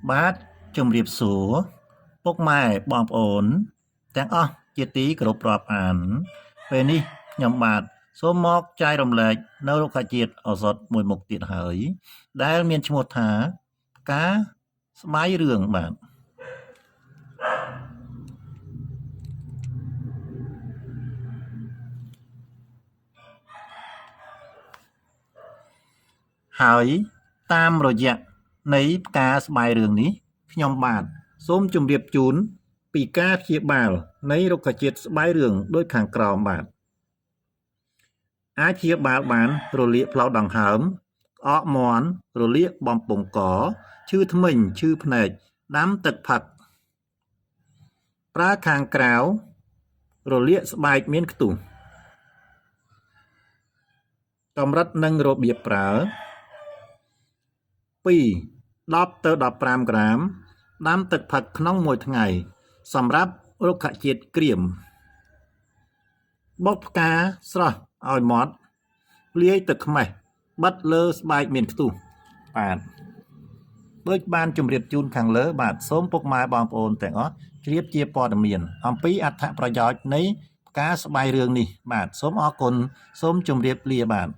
បាទជំរាបសួរពុកម៉ែបងប្អូនទាំងអស់ជាទីគោរពរាប់អានពេលនេះខ្ញុំបាទសូមមកចែករំលែកនៅរុក្ខជាតិឱសថមួយមុខទៀតហើយដែលមានឈ្មោះថាផ្កាស្បៃរឿងបាទហើយតាមរយៈនៃផ្កាស្បៃរឿងនេះខ្ញុំបាទសូមជម្រាបជូនពីការព្យាបាលនៃរុក្ខជាតិស្បៃរឿងដូចខាងក្រោមបាទអាចព្យាបាលបានរលាកផ្លូវដង្ហើមក្អកមាន់រលាកបំពង់កឈឺធ្មេញឈឺភ្នែកដាំទឹកផឹកប្រើខាងក្រៅរលាកស្បែកមានខ្ទុះកម្រិតនិងរបៀបប្រើ2 10 ទៅ 15 ក្រាមដាំទឹកផឹកក្នុងមួយថ្ងៃសម្រាប់រុក្ខជាតិក្រៀមបុកផ្កាស្រស់ឲ្យម៉ត់លាយទឹកខ្មេះបិទលើស្បែកមានខ្ទុះបាទដូចបានជម្រាបជូនខាងលើបាទសូមពុកម៉ែបងប្អូនទាំងអស់ជ្រាបជាព័ត៌មានអំពីអត្ថប្រយោជន៍នៃផ្កាស្បៃរឿងនេះបាទសូមអរគុណសូមជម្រាបលាបាទ